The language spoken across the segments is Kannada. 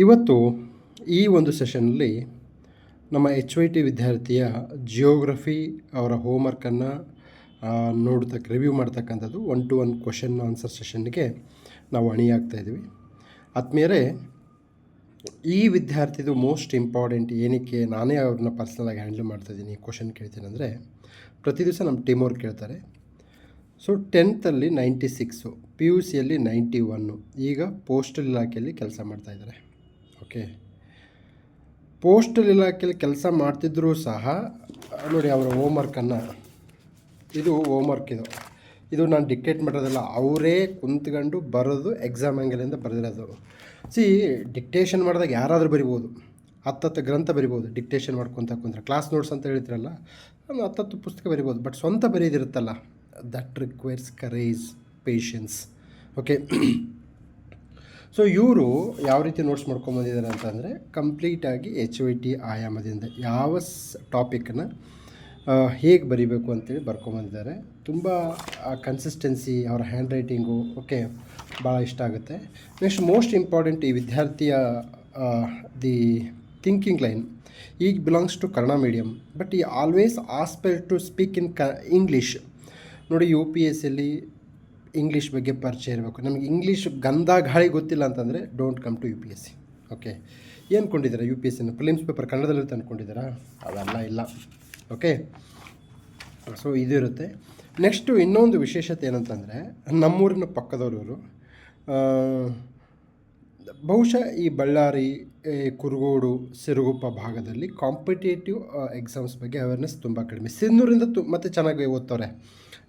ಇವತ್ತು ಈ ಒಂದು ಸೆಷನ್ನಲ್ಲಿ ನಮ್ಮ HYT ವಿದ್ಯಾರ್ಥಿಯ ಜಿಯೋಗ್ರಫಿ ಅವರ ಹೋಮ್ವರ್ಕನ್ನು ರಿವ್ಯೂ ಮಾಡ್ತಕ್ಕಂಥದ್ದು 1-to-1 ಕ್ವಶನ್ ಆನ್ಸರ್ ಸೆಷನ್ಗೆ ನಾವು ಅಣಿಯಾಗ್ತಾಯಿದ್ದೀವಿ. ಆದ್ಮೇಲೆ ಈ ವಿದ್ಯಾರ್ಥಿದು ಮೋಸ್ಟ್ ಇಂಪಾರ್ಟೆಂಟ್ ಏನಕ್ಕೆ ನಾನೇ ಅವ್ರನ್ನ ಪರ್ಸ್ನಲಾಗಿ ಹ್ಯಾಂಡಲ್ ಮಾಡ್ತಾಯಿದ್ದೀನಿ, ಕ್ವಶನ್ ಕೇಳ್ತೀನಿ ಅಂದರೆ ಪ್ರತಿ ದಿವಸ ನಮ್ಮ ಟೀಮ್ ಅವ್ರು ಕೇಳ್ತಾರೆ. ಸೊ 10th 96, PUCಯಲ್ಲಿ 91, ಈಗ ಪೋಸ್ಟಲ್ ಇಲಾಖೆಯಲ್ಲಿ ಕೆಲಸ ಮಾಡ್ತಾಯಿದ್ದಾರೆ. ಓಕೆ, ಪೋಸ್ಟಲ್ ಇಲಾಖೆಯಲ್ಲಿ ಕೆಲಸ ಮಾಡ್ತಿದ್ದರೂ ಸಹ ನೋಡಿ ಅವರ ಹೋಮ್ವರ್ಕನ್ನು, ಇದು ಹೋಮ್ವರ್ಕ್, ಇದು ನಾನು ಡಿಕ್ಟೇಟ್ ಮಾಡೋದಲ್ಲ, ಅವರೇ ಕುಂತ್ಕೊಂಡು ಬರೋದು, ಎಕ್ಸಾಮ್ ಆ್ಯಂಗಲಿಂದ ಬರೆದಿರೋದು. ಡಿಕ್ಟೇಷನ್ ಮಾಡಿದಾಗ ಯಾರಾದರೂ ಬರಿಬೋದು, 10 ಗ್ರಂಥ ಬರಿಬೋದು. ಡಿಕ್ಟೇಷನ್ ಮಾಡ್ಕೊತ ಕುಂತ್ರೆ ಕ್ಲಾಸ್ ನೋಟ್ಸ್ ಅಂತ ಹೇಳ್ತಿರಲ್ಲ, 10 ಪುಸ್ತಕ ಬರಿಬೋದು. ಬಟ್ ಸ್ವಂತ ಬರೆಯೋದಿರುತ್ತಲ್ಲ, that requires courage, patience. Okay, so ಇವರು ಯಾವ ರೀತಿ ನೋಟ್ಸ್ ಮಾಡ್ಕೊಂಬಂದಿದ್ದಾರೆ ಅಂತಂದರೆ ಕಂಪ್ಲೀಟಾಗಿ HYT ಆಯಾಮದಿಂದ ಯಾವ ಟಾಪಿಕನ್ನು ಹೇಗೆ ಬರೀಬೇಕು ಅಂತೇಳಿ ಬರ್ಕೊಂಬಂದಿದ್ದಾರೆ. ತುಂಬ ಕನ್ಸಿಸ್ಟೆನ್ಸಿ, ಅವರ ಹ್ಯಾಂಡ್ ರೈಟಿಂಗು ಓಕೆ ಭಾಳ ಇಷ್ಟ ಆಗುತ್ತೆ. ನೆಕ್ಸ್ಟ್ ಮೋಸ್ಟ್ ಇಂಪಾರ್ಟೆಂಟ್, ಈ ವಿದ್ಯಾರ್ಥಿಯ ದಿ ಥಿಂಕಿಂಗ್ ಲೈನ್ ಈಗ belongs to Kannada medium, but ಈ always aspire to speak in English. ನೋಡಿ, UPSCಯಲ್ಲಿ ಇಂಗ್ಲೀಷ್ ಬಗ್ಗೆ ಪರಿಚಯ ಇರಬೇಕು. ನಮಗೆ ಇಂಗ್ಲೀಷ್ ಗಂಧ ಗಾಳಿ ಗೊತ್ತಿಲ್ಲ ಅಂತಂದರೆ don't come to UPSC. Okay, ಏನು ಕೊಂಡಿದ್ದೀರಾ UPSCನ ಪ್ರಿಲಿಮ್ಸ್ ಪೇಪರ್ ಕನ್ನಡದಲ್ಲಿರುತ್ತೆ ಅಂದ್ಕೊಂಡಿದ್ದೀರಾ? ಅವೆಲ್ಲ ಇಲ್ಲ. ಓಕೆ, ಸೊ ಇದು ಇರುತ್ತೆ. ನೆಕ್ಸ್ಟು ಇನ್ನೊಂದು ವಿಶೇಷತೆ ಏನಂತಂದರೆ, ನಮ್ಮೂರಿನ ಪಕ್ಕದವರು ಬಹುಶಃ ಈ ಬಳ್ಳಾರಿ, ಕುರುಗೋಡು, ಸಿರುಗುಪ್ಪ ಭಾಗದಲ್ಲಿ ಕಾಂಪಿಟೇಟಿವ್ ಎಕ್ಸಾಮ್ಸ್ ಬಗ್ಗೆ ಅವೇರ್ನೆಸ್ ತುಂಬ ಕಡಿಮೆ. ಸಿನ್ನೂರಿಂದ ಮತ್ತು ಚೆನ್ನಾಗಿ ಓದ್ತವ್ರೆ.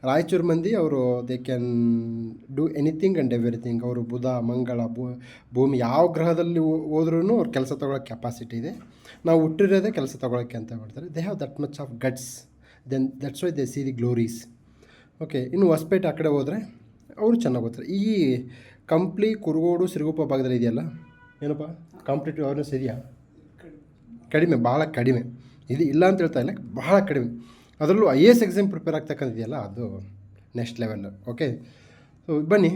ರಾಯಚೂರು ಮಂದಿ ಅವರು they can do anything and everything. ಅವರು ಬುಧ, ಮಂಗಳ, ಭೂಮಿ ಯಾವ ಗ್ರಹದಲ್ಲಿ ಹೋದ್ರೂ ಅವ್ರು ಕೆಲಸ ತೊಗೊಳಕ್ಕೆ ಕೆಪಾಸಿಟಿ ಇದೆ. ನಾವು ಹುಟ್ಟಿರೋದೇ ಕೆಲಸ ತೊಗೊಳಕ್ಕೆ ಅಂತ ಮಾಡ್ತಾರೆ. They have that much of guts, then that's why they see the glories. Okay, ಇನ್ನು ಹೊಸಪೇಟೆ ಆ ಕಡೆ ಹೋದರೆ ಅವರು ಚೆನ್ನಾಗಿ ಓದ್ತಾರೆ. ಈ ಕಂಪ್ಲಿ, ಕುರುಗೋಡು, ಸಿರುಗುಪ್ಪ ಭಾಗದಲ್ಲಿ ಇದೆಯಲ್ಲ, ಏನಪ್ಪ ಕಾಂಪಿಟೇಟಿವ್ ಅವೇರ್ನೆಸ್ ಇದೆಯಾ? ಕಡಿಮೆ, ಭಾಳ ಕಡಿಮೆ. ಇದು ಇಲ್ಲ ಅಂತ ಹೇಳ್ತಾ ಇಲ್ಲ, ಭಾಳ ಕಡಿಮೆ. ಅದರಲ್ಲೂ IAS ಎಕ್ಸಾಮ್ ಪ್ರಿಪೇರ್ ಆಗ್ತಕ್ಕಂಥದ್ದೆಯಲ್ಲ, ಅದು ನೆಕ್ಸ್ಟ್ ಲೆವೆಲ್. ಓಕೆ, ಸೊ ಬನ್ನಿ,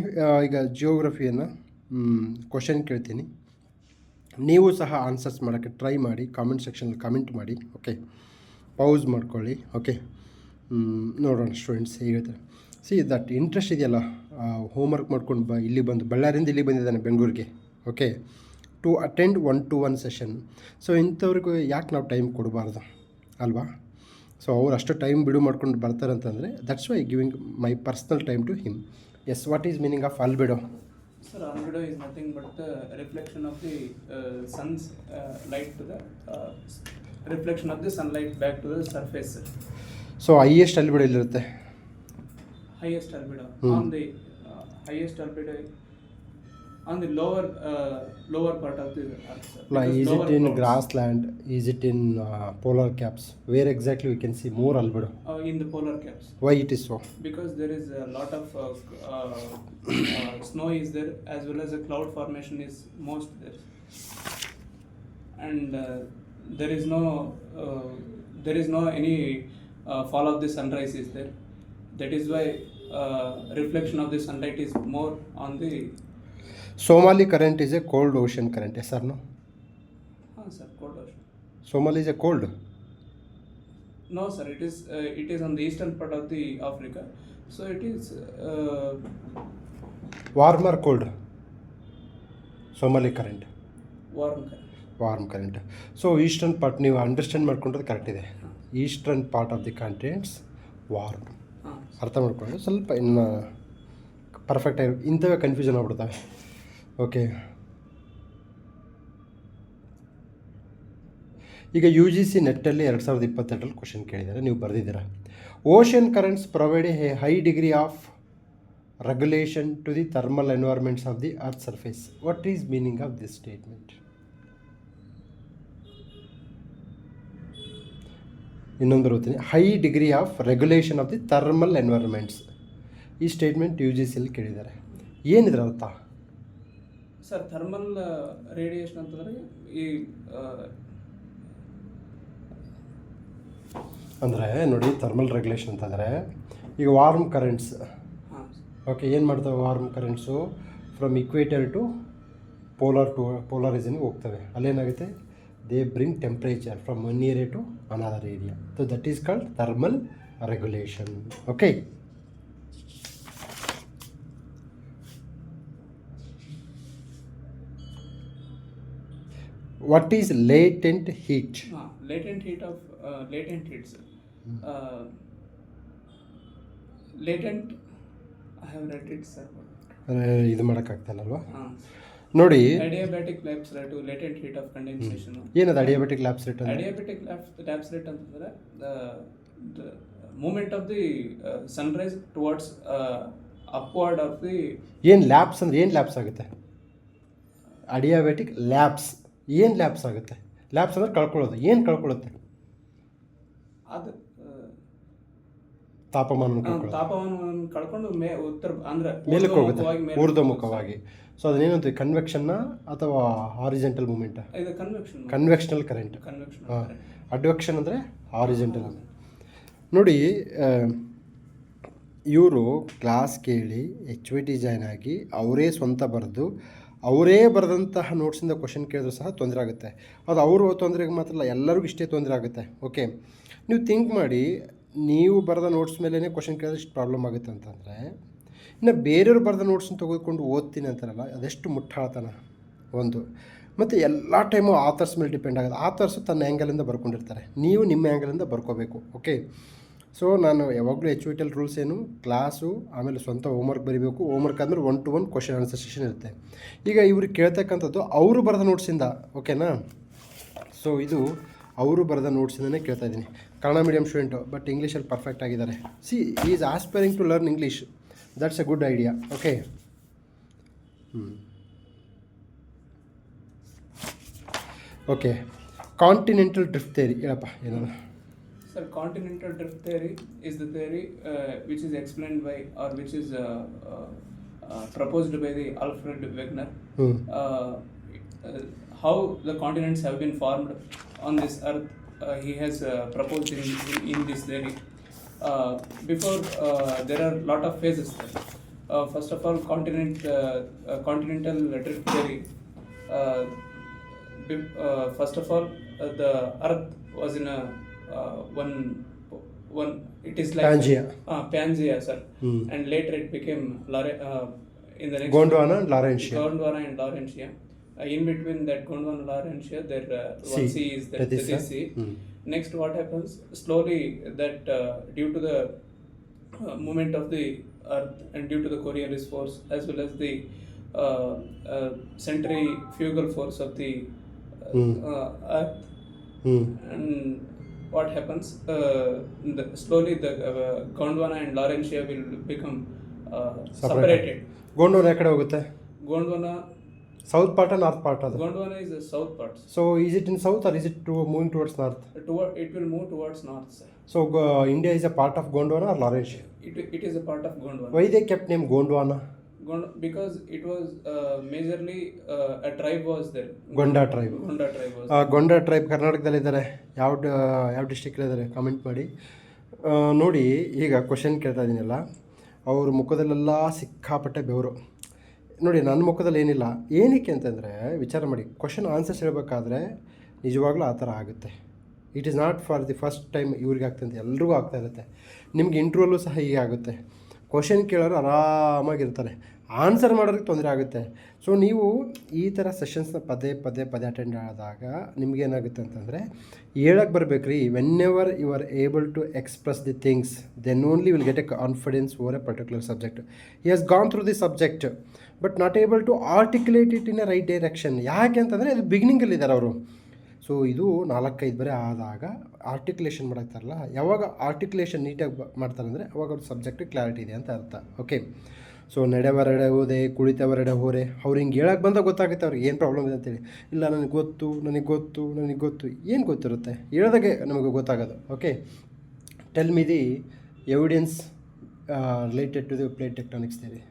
ಈಗ ಜಿಯೋಗ್ರಫಿಯನ್ನು ಕ್ವಶನ್ ಕೇಳ್ತೀನಿ. ನೀವು ಸಹ ಆನ್ಸರ್ಸ್ ಮಾಡೋಕ್ಕೆ ಟ್ರೈ ಮಾಡಿ, ಕಾಮೆಂಟ್ ಸೆಕ್ಷನಲ್ಲಿ ಕಮೆಂಟ್ ಮಾಡಿ. ಓಕೆ, ಪೌಸ್ ಮಾಡ್ಕೊಳ್ಳಿ. ಓಕೆ, ನೋಡೋಣ ಸ್ಟೂಡೆಂಟ್ಸ್ ಹೇಗೆ ಹೇಳ್ತಾರೆ. ದಟ್ ಇಂಟ್ರೆಸ್ಟ್ ಇದೆಯಲ್ಲ, ಹೋಮ್ವರ್ಕ್ ಮಾಡ್ಕೊಂಡು ಇಲ್ಲಿ ಬಂದು ಬಳ್ಳಾರಿಯಿಂದ ಇಲ್ಲಿ ಬಂದಿದ್ದಾನೆ ಬೆಂಗಳೂರಿಗೆ. Okay, to attend 1-to-1 session. So ಇಂಥವ್ರಿಗೂ ಯಾಕೆ ನಾವು ಟೈಮ್ ಕೊಡಬಾರ್ದು ಅಲ್ವಾ? ಸೊ ಅವ್ರು ಅಷ್ಟು ಟೈಮ್ ಬಿಡು ಮಾಡ್ಕೊಂಡು ಬರ್ತಾರೆ ಅಂತಂದರೆ that's why giving my personal time to him. Yes, what is meaning of albedo? Sir, albedo is nothing but the reflection of the sun's light to the reflection of the sunlight back to the surface, sir. So highest albedo ಎಲ್ಲಿರುತ್ತೆ? Highest albedo on the highest albedo on the lower part of the earth, sir. Like, is it in grassland? Is it in polar caps? Where exactly we can see more albedo? In the polar caps. Why it is so? Because there is a lot of snow is there, as well as a cloud formation is most there, and there is no any fall of the sunrise is there. That is why reflection of the sunlight is more on the Somali current is a cold ocean current, yes or no? Sir, cold ocean. Somali is a cold? No, sir, it is on the eastern part of the Africa, so it is warm or cold? Somali current warm current. So eastern part ನೀವು ಅಂಡರ್ಸ್ಟ್ಯಾಂಡ್ ಮಾಡ್ಕೊಂಡ್ರೆ ಕರೆಕ್ಟ್ ಇದೆ. Eastern part of the continents warm. ಅರ್ಥ ಮಾಡ್ಕೊಂಡು ಸ್ವಲ್ಪ ಇನ್ನು ಪರ್ಫೆಕ್ಟಾಗಿ ಇಂಥವೇ ಕನ್ಫ್ಯೂಷನ್ ಆಗ್ಬಿಡ್ತವೆ. ಓಕೆ, ಈಗ UGC ನೆಟ್ಟಲ್ಲಿ 2022 ಕ್ವಶನ್ ಕೇಳಿದ್ದಾರೆ, ನೀವು ಬರೆದಿದ್ದೀರಾ. Ocean currents provide a high degree of regulation to the thermal environments of the earth surface. What is meaning of this statement? ಇನ್ನೊಂದು ಓದ್ತೀನಿ, high degree of regulation of the thermal environments. ಈ ಸ್ಟೇಟ್ಮೆಂಟ್ UGCಯಲ್ಲಿ ಕೇಳಿದ್ದಾರೆ. ಏನಿದ್ರ ಅರ್ಥ? ಸರ್, ಥರ್ಮಲ್ ರೇಡಿಯೇಷನ್ ಅಂತಂದರೆ ಈ ಅಂದರೆ ನೋಡಿ, ಥರ್ಮಲ್ ರೆಗ್ಯುಲೇಷನ್ ಅಂತಂದರೆ ಈಗ ವಾರ್ಮ್ ಕರೆಂಟ್ಸ್. ಓಕೆ, ಏನು ಮಾಡ್ತವೆ warm currents? From equator to ಪೋಲಾರಿಸನ್ಗೆ ಹೋಗ್ತವೆ. ಅಲ್ಲೇನಾಗುತ್ತೆ, they bring temperature from one area to another area. So that is called thermal regulation. Okay. What is latent heat? Latent heat of latent heats. Latent, I have read it, sir. ಇದು ಮಾಡೋಕ್ಕಾಗ್ತಾನಲ್ವಾ ನೋಡಿ. Adiabatic lapse rate to latent heat of condensation. ಏನದು adiabatic lapse rate? Adiabatic lapse rate ಅಂತಂದ್ರೆ the movement of the sunrise towards upward of the. ಏನು ಲ್ಯಾಪ್ಸ್ ಅಂದರೆ ಏನು ಲ್ಯಾಪ್ಸ್ ಆಗುತ್ತೆ? ಅಡಿಯಾಬೆಟಿಕ್ ಲ್ಯಾಪ್ಸ್ ಏನು ಲ್ಯಾಪ್ಸ್ ಆಗುತ್ತೆ? ಲ್ಯಾಪ್ಸ್ ಅಂದರೆ ಕಳ್ಕೊಳ್ಳೋದು. ಏನು ಕಳ್ಕೊಳ್ಳುತ್ತೆ? ಅದು ತಾಪಮಾನವನ್ನು ಕಳ್ಕೊಂಡು ಉತ್ತರ ಅಂದರೆ ಮೇಲಕ್ಕೆ ಹೋಗುತ್ತೆ, ಊರ್ಧ್ವಮುಖವಾಗಿ. ಸೊ ಅದೇನಂತ ಕನ್ವೆಕ್ಷನ್ನ ಅಥವಾ ಹಾರಿಜೆಂಟಲ್ ಮೂಮೆಂಟ್? ಇದು ಕನ್ವೆಕ್ಷನಲ್ ಕರೆಂಟ್. ಅಡ್ವೆಕ್ಷನ್ ಅಂದರೆ ಹಾರಿಜೆಂಟಲ್. ನೋಡಿ, ಇವರು ಕ್ಲಾಸ್ ಕೇಳಿ HYT ಜಾಯ್ನ್ ಆಗಿ ಅವರೇ ಸ್ವಂತ ಬರೆದು ಅವರೇ ಬರೆದಂತಹ ನೋಟ್ಸಿಂದ ಕ್ವಶನ್ ಕೇಳಿದ್ರು ಸಹ ತೊಂದರೆ ಆಗುತ್ತೆ. ಅದು ಅವರು ತೊಂದರೆಗೆ ಮಾತ್ರ ಅಲ್ಲ, ಎಲ್ಲರಿಗೂ ಇಷ್ಟೇ ತೊಂದರೆ ಆಗುತ್ತೆ. ಓಕೆ, ನೀವು ಥಿಂಕ್ ಮಾಡಿ, ನೀವು ಬರೆದ ನೋಟ್ಸ್ ಮೇಲೇ ಕ್ವಶನ್ ಕೇಳಿದ್ರೆ ಇಷ್ಟು ಪ್ರಾಬ್ಲಮ್ ಆಗುತ್ತೆ ಅಂತಂದರೆ, ಇನ್ನು ಬೇರೆಯವ್ರು ಬರೆದ ನೋಟ್ಸನ್ನ ತೆಗೆದುಕೊಂಡು ಓದ್ತೀನಿ ಅಂತಾರಲ್ಲ, ಅದೆಷ್ಟು ಮುಟ್ಟಾಳ್ತನ ಒಂದು. ಮತ್ತು ಎಲ್ಲ ಟೈಮು ಆಥರ್ಸ್ ಮೇಲೆ ಡಿಪೆಂಡ್ ಆಗೋದು. ಆಥರ್ಸು ತನ್ನ ಆ್ಯಂಗಲಿಂದ ಬರ್ಕೊಂಡಿರ್ತಾರೆ, ನೀವು ನಿಮ್ಮ ಆ್ಯಂಗಲಿಂದ ಬರ್ಕೋಬೇಕು. ಓಕೆ, ಸೊ ನಾನು ಯಾವಾಗಲೂ HYT ರೂಲ್ಸ್ ಏನು, ಕ್ಲಾಸು, ಆಮೇಲೆ ಸ್ವಂತ ಹೋಮ್ವರ್ಕ್ ಬರೀಬೇಕು. ಹೋಮ್ವರ್ಕ್ ಆದಮೇಲೆ 1-to-1 ಕ್ವಶನ್ ಆನ್ಸರ್ ಸೆಷನ್ ಇರುತ್ತೆ. ಈಗ ಇವ್ರಿಗೆ ಕೇಳ್ತಕ್ಕಂಥದ್ದು ಅವರು ಬರೆದ ನೋಟ್ಸಿಂದ. ಓಕೆನಾ? ಸೊ ಇದು ಅವರು ಬರೆದ ನೋಟ್ಸಿಂದನೇ ಕೇಳ್ತಾ ಇದ್ದೀನಿ. ಕನ್ನಡ ಮೀಡಿಯಂ ಸ್ಟೂಡೆಂಟು, ಬಟ್ ಇಂಗ್ಲೀಷಲ್ಲಿ ಪರ್ಫೆಕ್ಟ್ ಆಗಿದ್ದಾರೆ. Is aspiring to learn English. That's a good idea. Okay. Okay, continental drift theory ಹೇಳಪ್ಪ ಏನಾದ್ರು. Sir, continental drift theory is the theory which is explained by, or which is proposed by the Alfred Wegener. How the continents have been formed on this earth, he has proposed in this theory. Before, there are lot of phases there. First of all, continental drift theory. First of all, the earth was in a one it is like Pangea, sir. And later it became in the next Gondwana and Laurentia. In between that Gondwana and Laurentia, there one sea is there. Tethys Sea. Next, what happens slowly that due to the movement of the earth and due to the Coriolis force as well as the centrifugal force of the earth, and what happens, slowly the Gondwana and Laurentia will become separated. Gondwana ekade hogutte? Gondwana south part or north part? Gondwana is the south part. So is it in south or is it moving towards north? It will move towards north, sir. So India is a part of Gondwana or Laurentia? It is a part of Gondwana. Why they kept name Gondwana? Because it was majorly a tribe was there. Gonda tribe was there. Gonda tribe ಕರ್ನಾಟಕದಲ್ಲಿದ್ದಾರೆ. ಯಾವ ಡಿಸ್ಟ್ರಿಕ್ಟಲ್ಲಿದ್ದಾರೆ ಕಾಮೆಂಟ್ ಮಾಡಿ. ನೋಡಿ, ಈಗ ಕ್ವಶನ್ ಕೇಳ್ತಾ ಇದ್ದೀನಲ್ಲ, ಅವ್ರ ಮುಖದಲ್ಲೆಲ್ಲ ಸಿಕ್ಕಾಪಟ್ಟೆ ಬೆವರು. ನೋಡಿ, ನನ್ನ ಮುಖದಲ್ಲಿ ಏನಿಲ್ಲ. ಏನಕ್ಕೆ ಅಂತಂದರೆ, ವಿಚಾರ ಮಾಡಿ, ಕ್ವಶನ್ ಆನ್ಸರ್ಸ್ ಹೇಳಬೇಕಾದ್ರೆ ನಿಜವಾಗ್ಲೂ ಆ ಥರ ಆಗುತ್ತೆ. It is not for the first time ಇವ್ರಿಗೆ ಆಗ್ತಂತೆ, ಎಲ್ರಿಗೂ ಆಗ್ತಾ ಇರುತ್ತೆ. ನಿಮ್ಗೆ ಇಂಟ್ರ್ಯೂವಲ್ಲೂ ಸಹ ಹೀಗೆ ಆಗುತ್ತೆ. ಕ್ವಶನ್ ಕೇಳೋರು ಆರಾಮಾಗಿರ್ತಾರೆ, ಆನ್ಸರ್ ಮಾಡೋದಕ್ಕೆ ತೊಂದರೆ ಆಗುತ್ತೆ. ಸೊ ನೀವು ಈ ಥರ ಸೆಷನ್ಸ್ನ ಪದೇ ಅಟೆಂಡ್ ಆದಾಗ ನಿಮಗೇನಾಗುತ್ತೆ ಅಂತಂದರೆ, ಹೇಳಕ್ಕೆ ಬರಬೇಕು ರೀ. Whenever you are able to express the things, then only will get a confidence over a particular subject. He has gone through the subject but not able to articulate it in a right direction. ಯಾಕೆ ಅಂತಂದರೆ ಅದು ಬಿಗಿನಿಂಗಲ್ಲಿದ್ದಾರೆ ಅವರು. ಸೊ ಇದು 4-5 ಬರೆ ಆದಾಗ ಆರ್ಟಿಕ್ಯುಲೇಷನ್ ಮಾಡ್ತಾರಲ್ಲ, ಯಾವಾಗ ಆರ್ಟಿಕ್ಯುಲೇಷನ್ ನೀಟಾಗಿ ಮಾಡ್ತಾರೆ ಅಂದರೆ ಅವಾಗ ಅವ್ರ ಸಬ್ಜೆಕ್ಟ್ ಕ್ಲಾರಿಟಿ ಇದೆ ಅಂತ ಅರ್ಥ. ಓಕೆ, ಸೊ ನಡೆವರೆಡೆ ಹೋದೆ, ಕುಳಿತವರೆಡೆ ಹೋರೆ, ಅವ್ರು ಹಿಂಗೆ ಹೇಳಕ್ಕೆ ಬಂದಾಗ ಗೊತ್ತಾಗುತ್ತೆ ಅವ್ರಿಗೆ ಏನು ಪ್ರಾಬ್ಲಮ್ ಇದೆ ಅಂತೇಳಿ. ಇಲ್ಲ, ನನಗೆ ಗೊತ್ತು ಏನು ಗೊತ್ತಿರುತ್ತೆ, ಹೇಳೋದಾಗೆ ನಮಗೆ ಗೊತ್ತಾಗೋದು. Okay, tell me the evidence related to the plate tectonics theory.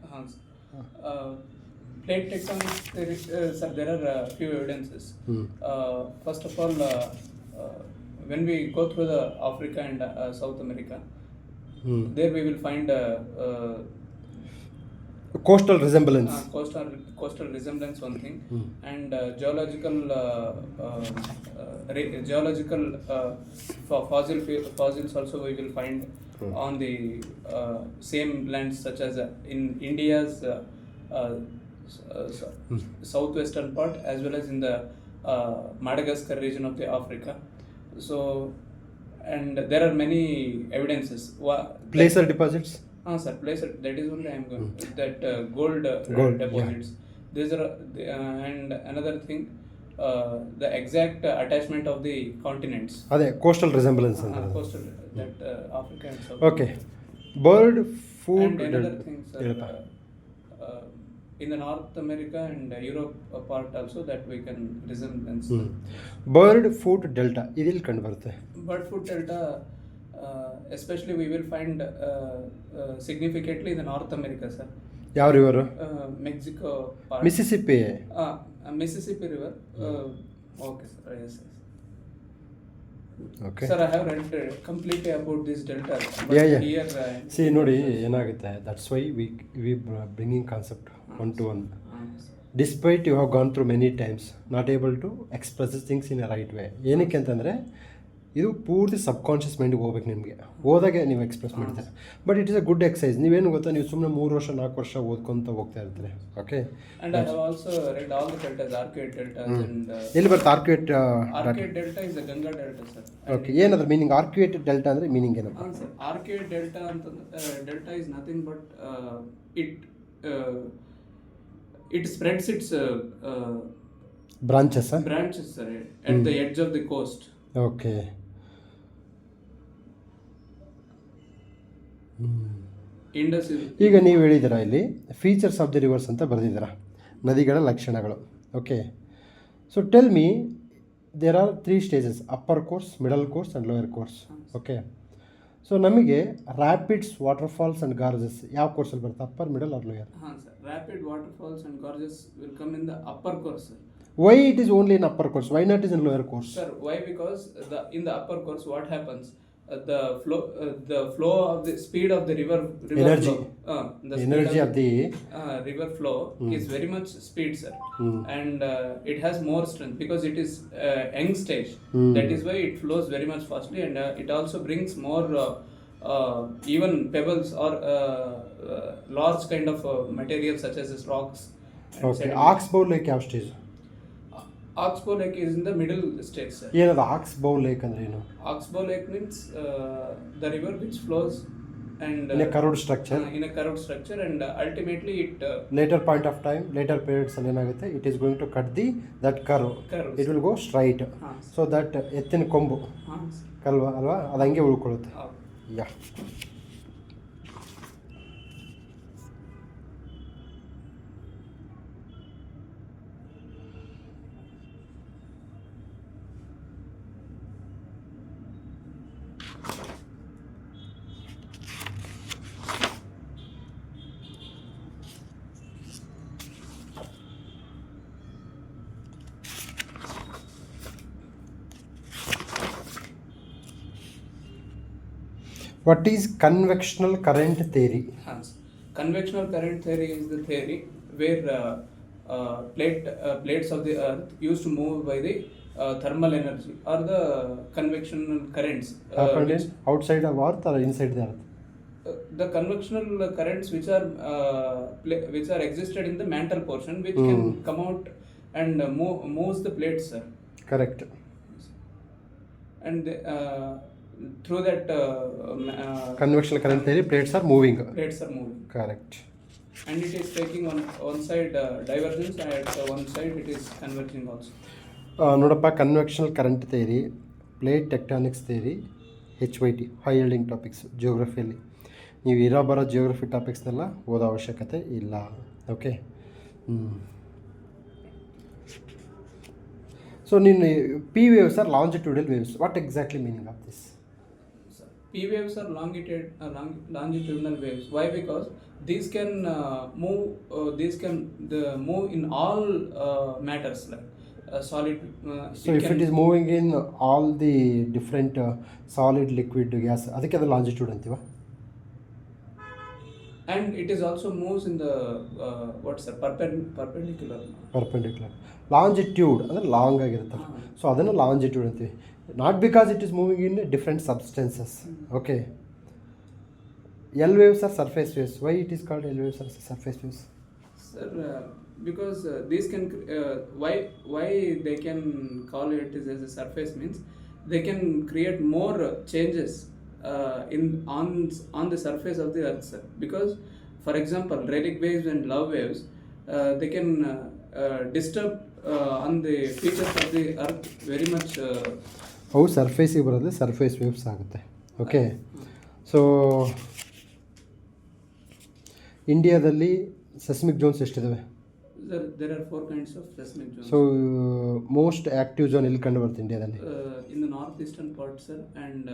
Plate tectonics theory, sir, there are few evidences. First of all, when we go through the Africa and South America, there we will find Coastal resemblance. Coastal resemblance one thing, and geological fossils also we will find on the same lands, such as in India's southwestern part, as well as in the Madagascar region of the Africa. So, and there are many evidences. Placer deposits. Sir, placer. That is only I am going. That gold deposits. These are and another thing, the exact attachment of the continents. ಅದೇ ಕೋಸ್ಟಲ್ ರೆಸೆಂಬ್ಲೆನ್ಸ್ ಅಂತ. Coastal, that Africa and South. Okay, bird food. And another thing, sir, in the North America and Europe part also, that we can resemblance. Bird foot delta ಇದೆಲ್ಲಿ ಕಂಡು ಬರುತ್ತೆ? Bird food delta, especially we will find significantly in the North America, sir. ಯಾವ river? Mexico part. ಮಿಸಿಸಿಪ್ಪಿ. Mississippi River. Okay, sir. Yes, yes. Okay. Sir, I have read completely about this delta. But Yeah. Here, see ನೋಡಿ ಏನಾಗುತ್ತೆ, that's why we bringing concept one to one. Despite you have gone through many times, not able to express things in a right way. ಏನಕ್ಕೆ ಅಂತಂದರೆ ಇದು ಪೂರ್ತಿ ಸಬ್ಕಾನ್ಷಿಯಸ್ ಮೈಂಡಿಗೆ ಹೋಗ್ಬೇಕು. ನಿಮಗೆ ಹೋದಾಗೆ ನೀವು ಎಕ್ಸ್ಪ್ರೆಸ್ ಮಾಡ್ತೀರ. But it is a good exercise. ನೀವೇನು ಗೊತ್ತಾ, ನೀವು ಸುಮ್ಮನೆ 3 ವರ್ಷ 4 ವರ್ಷ ಓದ್ಕೊತ ಹೋಗ್ತಾ ಇರ್ತೀರಿ. Okay. and I have also read all the deltas, arcuate deltas, and ಎಲ್ಲಿ ಬರುತ್ತೆ arcuate? arcuate delta is the Ganga delta, sir. Okay, ಏನದ್ರ ಮೀನಿಂಗ್? ಆರ್ಕ್ಯುಯೇಟೆಡ್ ಡೆಲ್ಟಾ ಅಂದರೆ ಮೀನಿಂಗ್ ಏನಪ್ಪ? Sir, arcuate delta delta is nothing but it spreads its branches. branches, sir, at the edge of the coast. Okay. Indus is. ಈಗ ನೀವು ಹೇಳಿದ್ದೀರಾ ಇಲ್ಲಿ ಫೀಚರ್ಸ್ ಆಫ್ ದಿ ರಿವರ್ಸ್ ಅಂತ ಬರೆದಿದ್ದೀರಾ, ನದಿಗಳ ಲಕ್ಷಣಗಳು. Okay, so tell me, there are 3 stages: upper course, middle course and lower course. Okay, so ನಮಗೆ ರ್ಯಾಪಿಡ್ಸ್, ವಾಟರ್ಫಾಲ್ಸ್ ಆ್ಯಂಡ್ ಗಾರ್ಜಸ್ ಯಾವ ಕೋರ್ಸಲ್ಲಿ ಬರುತ್ತೆ? Upper, middle or lower? Sir. Rapid, waterfalls and gorges will come in the upper course, sir. Why it is only in upper course? Why not is in lower course? Sir, why? Because in the upper course, what happens? The flow of the speed of the river energy flow, the energy of the river flow is very much speed, sir. And it has more strength because it is young stage. That is why it flows very much fastly, and it also brings more even pebbles or large kind of materials such as rocks. Okay, Oxbow Lake ಯಾವ stage? Oxbow Lake is in the middle stage, sir. ಏನದು Oxbow Lake ಅಂದ್ರೆ ಏನು? Oxbow Lake means the river which flows and in a curved structure. In a curved structure, and ultimately it later point of time, later periods ಅಲ್ಲಿ ಏನಾಗುತ್ತೆ, it is going to cut that curve. It will go straight. So that ಎತ್ತಿನ ಕೊಂಬು ಅಲ್ವಾ, ಅದು ಹಂಗೆ ಉಳ್ಕೊಳ್ಳುತ್ತೆ. ಯಾ. What is convectional current theory? Convectional current theory is the theory where plates of the earth used to move by the thermal energy or the convectional currents. Which, outside of earth or inside the earth? The convectional currents which are existed in the mantle portion, which can come out and moves the plates, sir. Correct. And through that convectional current theory, plates are moving. Correct. And it is taking on one side divergence, and at one side it is converging also. ನೋಡಪ್ಪ, convectional current theory, plate tectonics theory, HYT high yielding topics ಜಿಯೋಗ್ರಫಿಯಲ್ಲಿ. ನೀವು ಬರೋ ಜಿಯೋಗ್ರಫಿ ಟಾಪಿಕ್ಸ್ನೆಲ್ಲ ಓದೋ ಅವಶ್ಯಕತೆ ಇಲ್ಲ. ಓಕೆ. ಸೊ ನೀನು P waves are longitudinal waves. What exactly meaning of this? P waves are longitudinal waves. Why? Because these can move. Move in all matters, like solid. So if it is moving in all the different solid, liquid, gas, ಅದಕ್ಕೆ ಅದು longitude ಅಂತೀವ. and it is also moves in the what's that perpendicular. Perpendicular. Longitude ಅಂದರೆ ಲಾಂಗ್ ಆಗಿರುತ್ತಲ್ಲ, ಸೊ ಅದನ್ನು ಲಾಂಜಿಟ್ಯೂಡ್ ಅಂತೀವಿ. Not because it is moving in different substances. Okay. L waves R surface waves. Y it is called L waves R surface waves? Sir, because these can why they can call it as a surface means they can create more changes in on the surface of the earth, sir. Because for example, Rayleigh waves and love waves, they can disturb on the features of the earth very much. ಅವು ಸರ್ಫೇಸಿಗೆ ಬರೋದ್ರೆ ಸರ್ಫೇಸ್ ವೇವ್ಸ್ ಆಗುತ್ತೆ. ಓಕೆ. ಸೊ ಇಂಡಿಯಾದಲ್ಲಿ ಸೆಸ್ಮಿಕ್ ಝೋನ್ಸ್ ಎಷ್ಟಿದ್ದಾವೆ? There are 4 kinds of seismic zones. So most active zone ಎಲ್ಲಿ ಕಂಡು ಬರುತ್ತೆ ಇಂಡಿಯಾದಲ್ಲಿ? In the northeastern part, sir, and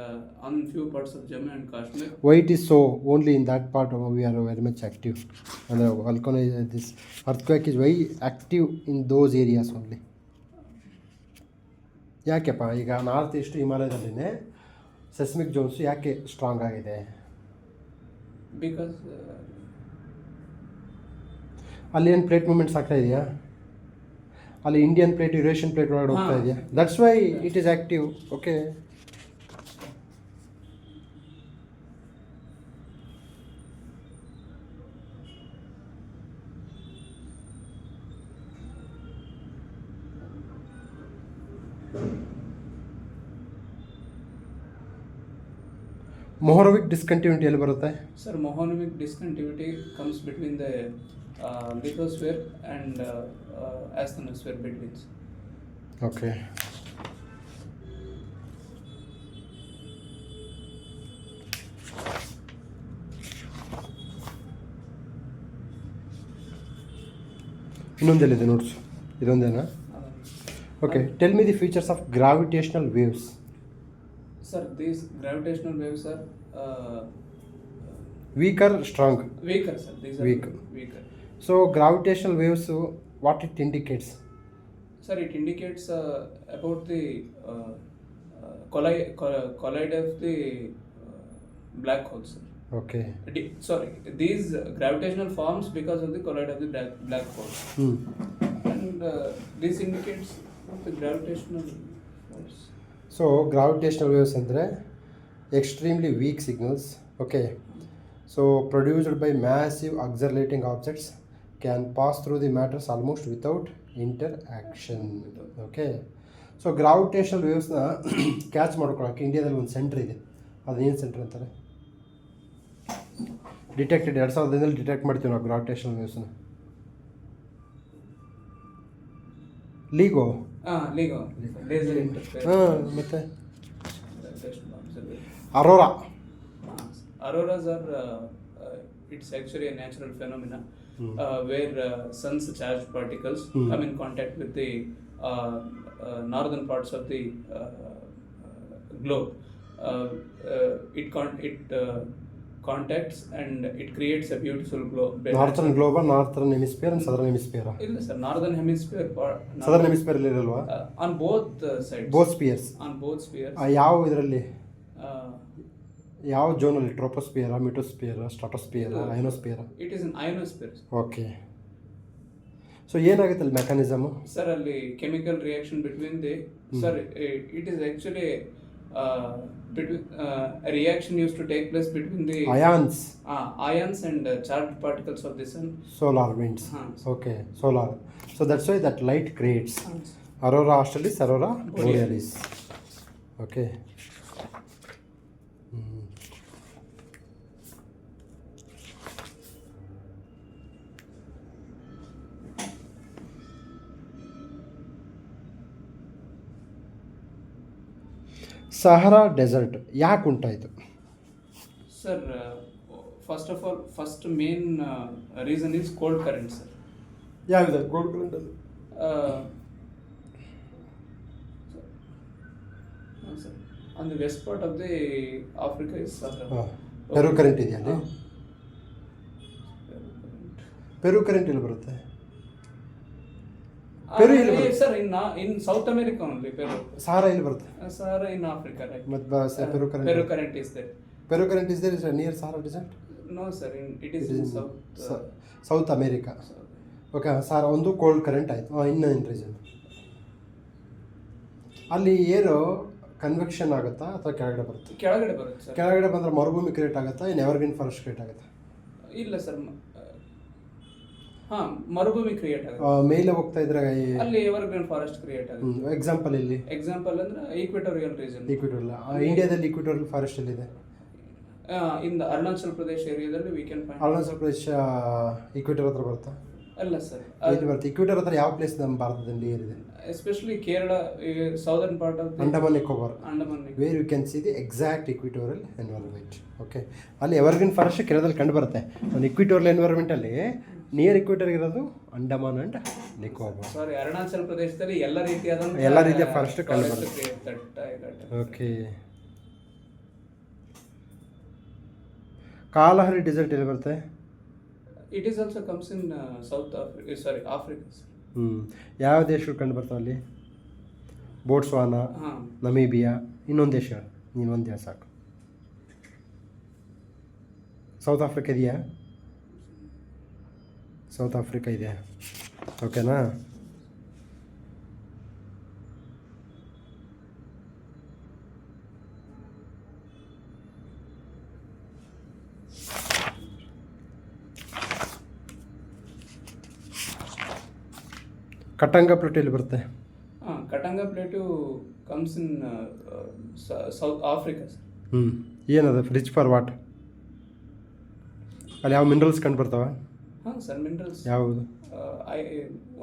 on few parts of Jammu and Kashmir. Why it is so? Only in that part we are very much active. And volcano, this earthquake is very active in those areas only. ಯಾಕೆಪ್ಪ ಈಗ ನಾರ್ತ್ ಈಸ್ಟ್ ಹಿಮಾಲಯದಲ್ಲಿನೇ ಸೆಸ್ಮಿಕ್ ಝೋನ್ಸ್ ಯಾಕೆ ಸ್ಟ್ರಾಂಗ್ ಆಗಿದೆ? Because ಅಲ್ಲಿ ಏನು ಪ್ಲೇಟ್ ಮೂಮೆಂಟ್ಸ್ ಆಗ್ತಾ ಇದೆಯಾ? ಅಲ್ಲಿ ಇಂಡಿಯನ್ ಪ್ಲೇಟ್ ಯುರೇಷಿಯನ್ ಪ್ಲೇಟ್ ಒಳಗಡೆ ಹೋಗ್ತಾ ಇದೆಯಾ? That's why it is active. Okay. Mohorovicic discontinuity ಎಲ್ಲಿ ಬರುತ್ತೆ? sir, Mohonomic discontinuity comes between the lithosphere and asthenosphere between. Okay. ಇನ್ನೊಂದೆಲ್ಲಿದೆ ನೋಟ್ಸ್? ಇದೊಂದೇನಾ? Okay. Tell me the features of gravitational waves. Sir, these gravitational waves are weaker strong? weaker, sir. These are Weak. weaker. So gravitational waves what it indicates? Sir, it indicates about the collide of the black holes, sir. Okay. Sorry, these gravitational forms because of the collide of the black holes. And this indicates the gravitational force. So gravitational waves ಅಂದರೆ extremely weak signals. Okay. So produced by massive accelerating objects can pass through the matters almost without interaction. Okay. So gravitational ವೇವ್ಸ್ನ ಕ್ಯಾಚ್ ಮಾಡ್ಕೊಳಕ್ಕೆ ಇಂಡಿಯಾದಲ್ಲಿ ಒಂದು ಸೆಂಟ್ರ್ ಇದೆ. ಅದೇನು ಸೆಂಟ್ರ್ ಅಂತಾರೆ? ಡಿಟೆಕ್ಟೆಡ್ 2005 ಡಿಟೆಕ್ಟ್ ಮಾಡ್ತೀವಿ ನಾವು ಗ್ರಾವಿಟೇಷನಲ್ ವೇವ್ಸ್ನ. ಲೀಗೋ. LIGO. Laser interference. ಹಾಂ, ಮತ್ತು Gravitational observation. Aurora. Auroras are it's actually a natural phenomena where sun's charged particles come in contact with the northern parts of the globe. It contacts and it creates a beautiful globe. Northern ಗ್ಲೋಬಾ, ನಾರ್ತರ್ನ್ ಹೆಮಿಸ್ಫಿಯರ್ ಅಂಡ್ ಸದರ್ನ್ ಹೆಮಿಸ್ಫಿಯರಾ? ಇಲ್ಲ ಸರ್, ನಾರ್ದರ್ನ್ ಹೆಮಿಸ್ಫಿಯರ್ ಸದರ್ನ್ ಹೆಮಿಸ್ಫಿಯರಲ್ಲಿ ಇರಲ್ವಾ? On both sides. Both spheres. On both spheres. ಯಾವ ಇದರಲ್ಲಿ, ಯಾವ ಝೋನಲ್ಲಿ? ಟ್ರೋಪೋಸ್ಪಿಯರಾ, ಮಿಟೋಸ್ಪಿಯರಾ, ಸ್ಟ್ರಾಟೋಸ್ಪಿಯರಾ, ಅಯೋನೋಸ್ಪಿಯರಾ? It is an ionosphere. Okay. So ಏನಾಗುತ್ತೆ ಅಲ್ಲಿ ಮೆಕ್ಯಾನಿಸಮು? ಸರ್, ಅಲ್ಲಿ chemical reaction between the sir it is actually a reaction used to take place between the ions and charged particles of the sun. Solar winds. Okay, solar. So that's why that light creates aurora australis, aurora borealis. Okay. Sahara desert ಯಾಕೆ ಉಂಟಾಯಿತು? Sir, first of all first main reason is cold current, sir. ಯಾವುದು ಕೋಲ್ಡ್ ಕರೆಂಟ್? ಅದು sir, on the west part of the Africa is Sahara. Peru current ಇದೆಯಾ ಅಲ್ಲಿ? ಪೆರು ಕರೆಂಟ್ ಎಲ್ಲಿ ಬರುತ್ತೆ? ಪೆರು ಎಲ್ಲಿ ಬರುತ್ತೆ sir? In South America only. Peru. Sahara ಎಲ್ಲಿ ಬರುತ್ತೆ? Sahara in Africa, right. ಮತ್ತೆ Peru current. Peru current is there. Peru current is there, is near Sahara Desert? No, sir. It is in south. South America. South. Okay sir, ಒಂದು ಕೋಲ್ಡ್ ಕರೆಂಟ್ ಆಯಿತು. ಇನ್ನೊಂದು ರೀಸನ್, ಅಲ್ಲಿ ಏರು ಕನ್ವೆಕ್ಷನ್ ಆಗುತ್ತಾ ಅಥವಾ ಕೆಳಗಡೆ ಬರುತ್ತೆ? ಕೆಳಗಡೆ ಬರುತ್ತೆ ಸರ್. ಕೆಳಗಡೆ ಬಂದರೆ ಮರುಭೂಮಿ ಕ್ರಿಯೇಟ್ ಆಗುತ್ತಾ, ಇನ್ನು ಎವರ್ಗ್ರೀನ್ ಫಾರೆಸ್ಟ್ ಕ್ರಿಯೇಟ್ ಆಗುತ್ತಾ? ಇಲ್ಲ ಸರ್. ಮರುಭೂಮಿ ಕ್ರಿಯೇಟ್ ಆಗುತ್ತೆ. ಮೇಲೆ ಹೋಗ್ತಾ ಇದ್ರೆ ಅಲ್ಲಿ ಎವರ್ಗ್ರೀನ್ ಫಾರೆಸ್ಟ್ ಕ್ರಿಯೇಟ್ ಆಗುತ್ತೆ. ಎಕ್ಸಾಂಪಲ್ ಇಲ್ಲಿ ಅಂದ್ರೆ ಈಕ್ವೆಟೋರಿಯಲ್ ರೀಜನ್. ಈಕ್ವಿಟೋರಿಯಲ್. ಇಂಡಿಯಾದಲ್ಲಿ ಈಕ್ವಿಟೋರಿಯಲ್ ಫಾರೆಸ್ಟ್ ಎಲ್ಲಿದೆ? ಇನ್ ಅರುಣಾಚಲ್ ಪ್ರದೇಶ ಏರಿಯಾದಲ್ಲಿ we can find. Arunachal Pradesh ಈಕ್ವಿಟೋರ್ ಹತ್ರ ಬರುತ್ತಾ? ಅಲ್ಲ ಸರ್. ಎಲ್ಲಿ ಬರುತ್ತೆ? ಈಕ್ವಿಟೋರ್ ಹತ್ರ ಯಾವ ಪ್ಲೇಸ್ ನಮ್ಮ ಭಾರತದಲ್ಲಿ ಏರಿದೆ? Especially Kerala, southern part of Andaman Nicobar, Andaman, where you can see the exact equatorial environment. Okay, ಅಲ್ಲಿ ಎವರ್ಗ್ರೀನ್ ಫಾರೆಸ್ಟ್ ಕೇರಳದಲ್ಲಿ ಕಂಡು ಬರುತ್ತೆ. ಒಂದು ಈಕ್ವಿಟೋರಿಯಲ್ ಎನ್ವೈರನ್ಮೆಂಟಲ್ಲಿ ನಿಯರ್ ಈಕ್ವಿಟರ್ ಇರೋದು ಅಂಡಮಾನ್ ಅಂಡ್ ನಿಕೋಬಾರ್. ಸಾರಿ, ಅರುಣಾಚಲ್ ಪ್ರದೇಶದಲ್ಲಿ ಎಲ್ಲ ರೀತಿಯ ಫಾರೆಸ್ಟ್ ಕಂಡು ಬರುತ್ತೆ. ಓಕೆ, ಕಾಲಹರಿ ಡೆಸರ್ಟ್ ಎಲ್ಲಿ ಬರುತ್ತೆ? It is also comes in South Africa. ಯಾವ ದೇಶಗಳು ಕಂಡು ಬರ್ತಾವೆ ಅಲ್ಲಿ? ಬೋಟ್ಸ್ವಾನಾ, ನಮೀಬಿಯಾ, ಇನ್ನೊಂದು ದೇಶ, ಇನ್ನೊಂದು ದೇಶ ಸಾಕು. ಸೌತ್ ಆಫ್ರಿಕಾ ಇದೆಯಾ? ಸೌತ್ ಆಫ್ರಿಕಾ ಇದೆಯಾ? ಓಕೆನಾ? ಕಟಂಗ ಪ್ಲೇಟ್ ಎಲ್ಲಿ ಬರುತ್ತೆ? Katanga plate comes in South Africa sir. ಏನದು? Rich for what? ಅಲ್ಲಿ ಯಾವ ಮಿನರಲ್ಸ್ ಕಂಡು ಬರ್ತಾವ? ಹಾಂ ಸರ್, ಮಿನರಲ್ಸ್ ಯಾವುದು?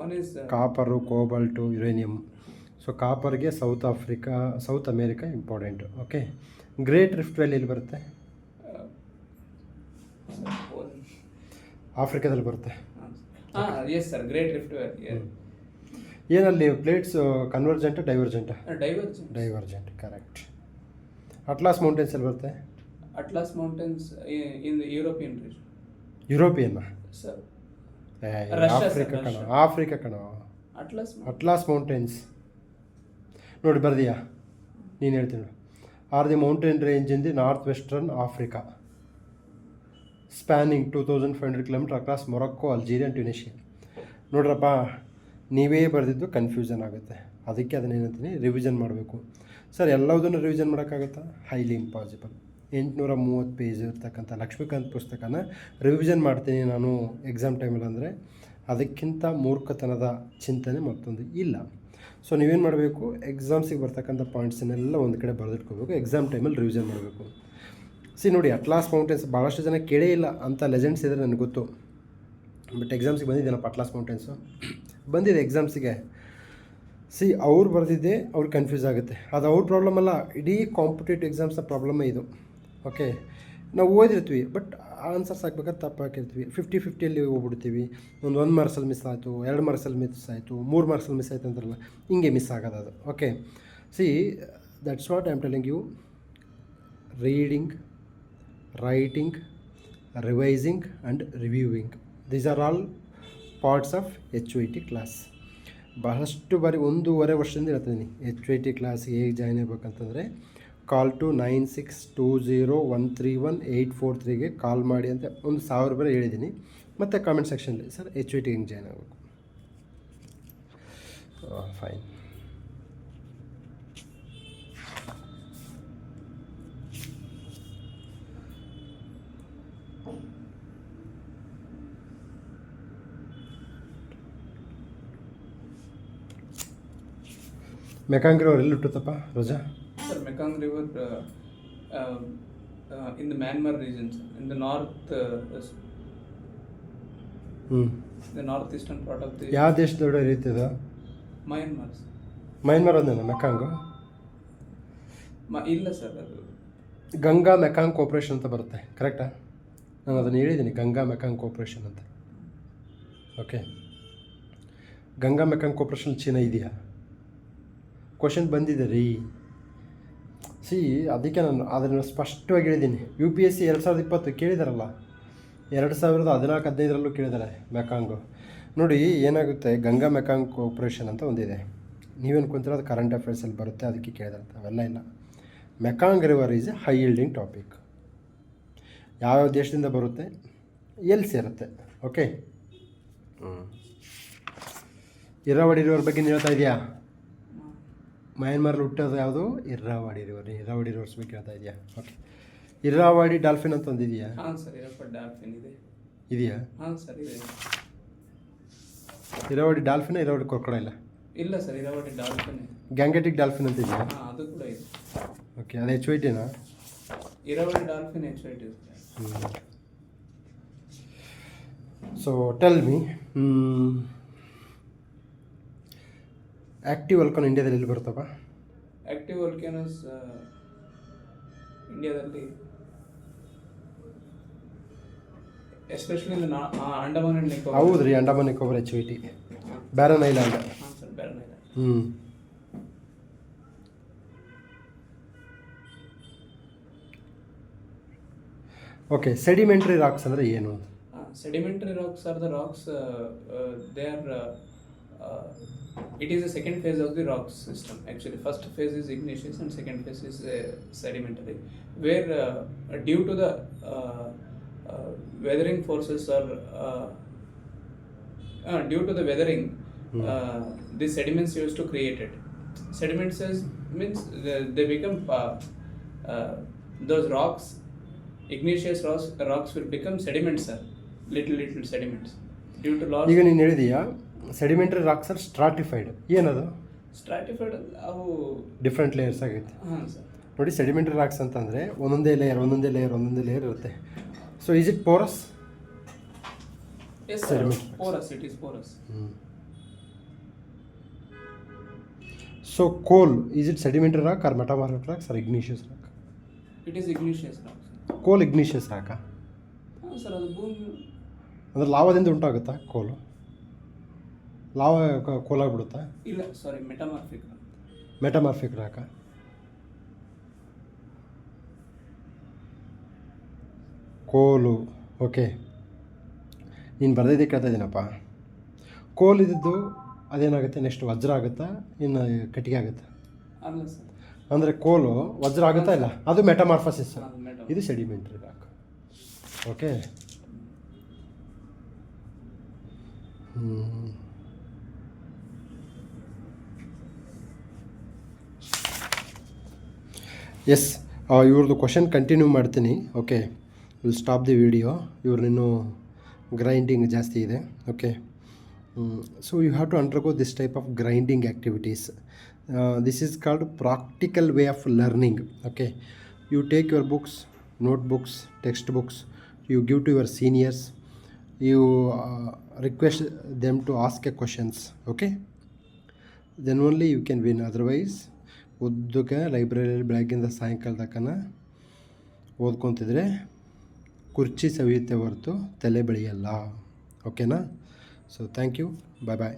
One is copper, cobalt, uranium. So ಕಾಪರ್ಗೆ South America important. Okay, great rift valley ಎಲ್ಲಿ ಬರುತ್ತೆ? ಆಫ್ರಿಕಾದಲ್ಲಿ ಬರುತ್ತೆ. Yes sir, great rift valley. ಏನಲ್ಲಿ plates convergent divergent? Divergent, correct. Atlas mountains ಎಲ್ಲಿ ಬರುತ್ತೆ? Atlas mountains in the European region. European sir? Africa ಕಣ, ಆಫ್ರಿಕಾ ಕಣ. ಅಟ್ಲಾಸ್ ಮೌಂಟೇನ್ಸ್ ನೋಡಿ ಬರ್ದಿಯಾ? ನೀನು ಹೇಳ್ತೀನಿ. Are the mountain range in the north western Africa, spanning 2500 kilometer across Morocco, Algeria, Tunisia. ನೋಡ್ರಪ್ಪ, ನೀವೇ ಬರೆದಿದ್ದು ಕನ್ಫ್ಯೂಷನ್ ಆಗುತ್ತೆ. ಅದಕ್ಕೆ ಅದನ್ನ ಏನಂತೀನಿ, ರಿವಿಷನ್ ಮಾಡಬೇಕು. ಸರ್ ಎಲ್ಲದನ್ನು ರಿವಿಷನ್ ಮಾಡೋಕ್ಕಾಗುತ್ತಾ? Highly impossible. 830 ಪೇಜ್ ಇರ್ತಕ್ಕಂಥ ಲಕ್ಷ್ಮೀಕಾಂತ್ ಪುಸ್ತಕನ ರಿವಿಷನ್ ಮಾಡ್ತೀನಿ ನಾನು ಎಕ್ಸಾಮ್ ಟೈಮಲ್ಲಿ ಅಂದರೆ ಅದಕ್ಕಿಂತ ಮೂರ್ಖತನದ ಚಿಂತನೆ ಮತ್ತೊಂದು ಇಲ್ಲ. ಸೊ ನೀವೇನು ಮಾಡಬೇಕು, ಎಕ್ಸಾಮ್ಸಿಗೆ ಬರ್ತಕ್ಕಂಥ ಪಾಯಿಂಟ್ಸನ್ನೆಲ್ಲ ಒಂದು ಕಡೆ ಬರೆದಿಟ್ಕೋಬೇಕು, ಎಕ್ಸಾಮ್ ಟೈಮಲ್ಲಿ ರಿವಿಷನ್ ಮಾಡಬೇಕು. ನೋಡಿ, ಅಟ್ಲಾಸ್ ಮೌಂಟೇನ್ಸ್ ಭಾಳಷ್ಟು ಜನ ಕೇಳೇ ಇಲ್ಲ ಅಂತ ಲೆಜೆಂಡ್ಸ್ ಇದ್ದರೆ ನನಗೆ ಗೊತ್ತು. ಬಟ್ ಎಕ್ಸಾಮ್ಸಿಗೆ ಬಂದಿದ್ದೇನಪ್ಪ ಅಟ್ಲಾಸ್ ಮೌಂಟೇನ್ಸು? ಬಂದಿದೆ ಎಕ್ಸಾಮ್ಸಿಗೆ. ಅವ್ರು ಬರೆದಿದ್ದೆ ಅವ್ರಿಗೆ ಕನ್ಫ್ಯೂಸ್ ಆಗುತ್ತೆ. ಅದು ಅವ್ರ ಪ್ರಾಬ್ಲಮ್ ಅಲ್ಲ, ಇಡೀ ಕಾಂಪಿಟೇಟಿವ್ ಎಕ್ಸಾಮ್ಸ್ನ ಪ್ರಾಬ್ಲಮ್ಮೇ ಇದು. ಓಕೆ, ನಾವು ಓದಿರ್ತೀವಿ, ಬಟ್ ಆನ್ಸರ್ಸ್ ಹಾಕ್ಬೇಕಾದ್ರೆ ತಪ್ಪು ಹಾಕಿರ್ತೀವಿ. 50-50 ಹೋಗ್ಬಿಡ್ತೀವಿ. ಒಂದು ಮಾರ್ಕ್ಸಲ್ಲಿ ಮಿಸ್ ಆಯಿತು, 2 ಮಾರ್ಕ್ಸಲ್ಲಿ ಮಿಸ್ ಆಯಿತು, 3 ಮಾರ್ಕ್ಸಲ್ಲಿ ಮಿಸ್ ಆಯಿತು ಅಂತಾರಲ್ಲ, ಹಿಂಗೆ ಮಿಸ್ ಆಗೋದು ಅದು. Okay, that's what I am telling you. Reading, writing, revising and reviewing, these are all parts of HYT class. ಬಹಳಷ್ಟು ಬಾರಿ 1.5 ವರ್ಷದಿಂದ ಹೇಳ್ತಿದ್ದೀನಿ HYT ಕ್ಲಾಸ್ಗೆ ಹೇಗೆ ಜಾಯ್ನ್ ಆಗಬೇಕಂತಂದರೆ ಕಾಲ್ ಟು 9620131843ಗೆ ಕಾಲ್ ಮಾಡಿ ಅಂತ 1000 ಬಾರಿ ಹೇಳಿದ್ದೀನಿ. ಮತ್ತು ಕಾಮೆಂಟ್ ಸೆಕ್ಷನಲ್ಲಿ ಸರ್ HYT ಹೆಂಗೆ ಜಾಯ್ನ್ ಆಗಬೇಕು? ಫೈನ್. ಮೆಕಾಂಗ್ ರಿವರ್ ಎಲ್ಲಿ ಹುಟ್ಟುತ್ತಪ್ಪ Roja? Sir, Mekong river in the Myanmar region, in the north eastern part of the. ಯಾವ ದೇಶದೊಳಗೆ ಇರ್ತದ? ಮಯನ್ಮಾರ್ ಅಂದೇನ ಮೆಕಾಂಗು? ಇಲ್ಲ ಸರ್, ಅದು ಗಂಗಾ ಮೆಕಾಂಗ್ ಕೋಪರೇಷನ್ ಅಂತ ಬರುತ್ತೆ, ಕರೆಕ್ಟಾ? ನಾನು ಅದನ್ನು ಹೇಳಿದ್ದೀನಿ, ಗಂಗಾ ಮೆಕಾಂಗ್ ಕೋಪರೇಷನ್ ಅಂತ. Okay, Ganga Mekong cooperation China ಇದೆಯಾ? ಕ್ವಶನ್ ಬಂದಿದೆ ರೀ. ಅದಕ್ಕೆ ನಾನು ಅದನ್ನು ಸ್ಪಷ್ಟವಾಗಿ ಹೇಳಿದ್ದೀನಿ. UPSC 2020 ಕೇಳಿದಾರಲ್ಲ, 2014-15ರಲ್ಲೂ ಕೇಳಿದ್ದಾರೆ ಮೆಕಾಂಗು. ನೋಡಿ ಏನಾಗುತ್ತೆ, ಗಂಗಾ ಮೆಕಾಂಗ್ ಕೋಪರೇಷನ್ ಅಂತ ಒಂದಿದೆ. ನೀವೇನು ಕುಂತಿರೋ ಅದು ಕರೆಂಟ್ ಅಫೇರ್ಸಲ್ಲಿ ಬರುತ್ತೆ, ಅದಕ್ಕೆ ಕೇಳಿದಾರೆ. ಅವೆಲ್ಲ ಇಲ್ಲ. Mekong river is A high yielding topic. ಯಾವ್ಯಾವ ದೇಶದಿಂದ ಬರುತ್ತೆ, ಎಲ್ಲಿ ಸೇರುತ್ತೆ. ಓಕೆ. ಇರಾವಡಿ ರಿವರ್ ಬಗ್ಗೆ ನೀನು ಹೇಳ್ತಾ ಇದೆಯಾ? ಮಯನ್ಮಾರಲ್ಲಿ ಹುಟ್ಟೋದು ಯಾವುದು? ಇರಾವಡಿ ರಿವರ್ಸ್ ಬಗ್ಗೆ ಹೇಳ್ತಾ ಇದೆಯಾ? ಓಕೆ. ಇರಾವಡಿ ಡಾಲ್ಫಿನ್ ಅಂತ ಒಂದಿದೆಯಾ? ಹಾಂ ಸರ್, ಇರಾವಡಿ ಡಾಲ್ಫಿನ್ ಇದೆ. ಇದೆಯಾ? ಹಾಂ ಸರ್, ಇದೆ. ಇರಾವಡಿ ಡಾಲ್ಫಿನ್, ಇರಾವಡಿ ಕ್ರೊಕೊಡೈಲ್? ಇಲ್ಲ ಸರ್, ಇರಾವಡಿ ಡಾಲ್ಫಿನ್. ಗ್ಯಾಂಗೆಟಿಕ್ ಡಾಲ್ಫಿನ್ ಅಂತ ಇದೆಯಾ? ಹಾಂ, ಅದು ಕೂಡ ಇದೆ. ಓಕೆ, ಅದು HYTನಾ? ಇರಾವಡಿ ಡಾಲ್ಫಿನ್ HYT ಇದೆ. ಸೊ ಟೆಲ್ ಮೀ, ಆ್ಯಕ್ಟಿವ್ ವಲ್ಕನ್ ಇಂಡಿಯಾದಲ್ಲಿ ಎಲ್ಲಿ ಬರ್ತಪ್ಪ? ಆಕ್ಟಿವ್ ವೋಲ್ಕ್ಯಾನೋಸ್ ಇಂಡಿಯಾದಲ್ಲಿ ಎಸ್ಪೆಷಲಿ ಅಂಡಮಾನ್ ಅಂಡ್ ನಿಕೋಬಾರ್. ಹೌದು ರೀ, Andaman Nicobar HYT, Barren island. ಹಾಂ sir, Barren island. Okay. Sedimentary rocks ಅಂದರೆ ಏನು? Sedimentary rocks are the rocks, they are, it is the second phase of the rock system. Actually, first phase is igneous and second phase is sedimentary, where due to the weathering forces or due to the weathering, the sediments used to create it. Sediments means they become those rocks, igneous rocks will become sediments, sir. Little sediments due to loss. ಈಗ ನೀನು ಹೇಳಿದೀಯಾ ಸೆಡಿಮೆಂಟ್ರಿ ರಾಕ್ಸ್ ಆರ್ ಸ್ಟ್ರಾಟಿಫೈಡ್. ಏನದು? ಸ್ಟ್ರಾಟಿಫೈಡ್ ಅವು ಡಿಫ್ರೆಂಟ್ ಲೇಯರ್ಸ್ ಆಗೈತೆ. ಹಾಂ ಸರ್. ನೋಡಿ, ಸೆಡಿಮೆಂಟ್ರಿ ರಾಕ್ಸ್ ಅಂತಂದರೆ ಒಂದೊಂದೇ ಲೇಯರ್ ಇರುತ್ತೆ. So is it porous? Yes sir, porous, it is porous. So coal, is it sedimentary rock or metamorphic rocks or igneous rock? It is igneous rock. Coal igneous ರಾಕಾ? ಹಾಂ ಸರ್, ಅದು ಭೂಮಿ ಅಂದರೆ ಲಾವಾದಿಂದ ಉಂಟಾಗುತ್ತಾ ಕೋಲು? ಲಾವ ಕೋಲಾಗ್ಬಿಡುತ್ತಾ? ಇಲ್ಲ, ಸಾರಿ, ಮೆಟಾಮಾರ್ಫಿಕ್ ರಾಕ. ಕೋಲು. ಓಕೆ, ನೀನು ಬರೆದಿದ್ದೆ ಕೇಳ್ತಾ ಇದ್ದೀನಪ್ಪ. ಕೋಲ್ ಇದ್ದಿದ್ದು ಅದೇನಾಗುತ್ತೆ ನೆಕ್ಸ್ಟ್? ವಜ್ರ ಆಗುತ್ತಾ, ಇನ್ನು ಕಟ್ಟಿಗೆ ಆಗುತ್ತಾ? ಅಲ್ಲ ಸರ್, ಅಂದರೆ ಕೋಲು ವಜ್ರ ಆಗುತ್ತಾ? ಇಲ್ಲ, ಅದು ಮೆಟಾಮಾರ್ಫಸಿಸ್. ಇದು ಸೆಡಿಮೆಂಟ್ರಿ ರಾಕ್. ಓಕೆ. ಎಸ್, ಇವ್ರದ್ದು ಕ್ವಶನ್ ಕಂಟಿನ್ಯೂ ಮಾಡ್ತೀನಿ. Okay, will stop the video. ಇವ್ರನ್ನಿನ್ನೂ ಗ್ರೈಂಡಿಂಗ್ ಜಾಸ್ತಿ ಇದೆ. Okay. So you have to undergo this type of grinding activities. This is called practical way of learning. Okay, you take your books, notebooks, textbooks, you give to your seniors, you request them to ask a questions. Okay, then only you can win. Otherwise ಉದ್ದಕ್ಕೆ ಲೈಬ್ರರಿಯಲ್ಲಿ ಬೆಳಗ್ಗಿಂದ ಸಾಯಂಕಾಲ ತನಕ ಓದ್ಕೊತಿದ್ರೆ ಕುರ್ಚಿ ಸವಿಯುತ್ತೆ ಹೊರತು ತಲೆ ಬೆಳೆಯಲ್ಲ. ಓಕೆನಾ? So thank you, bye bye.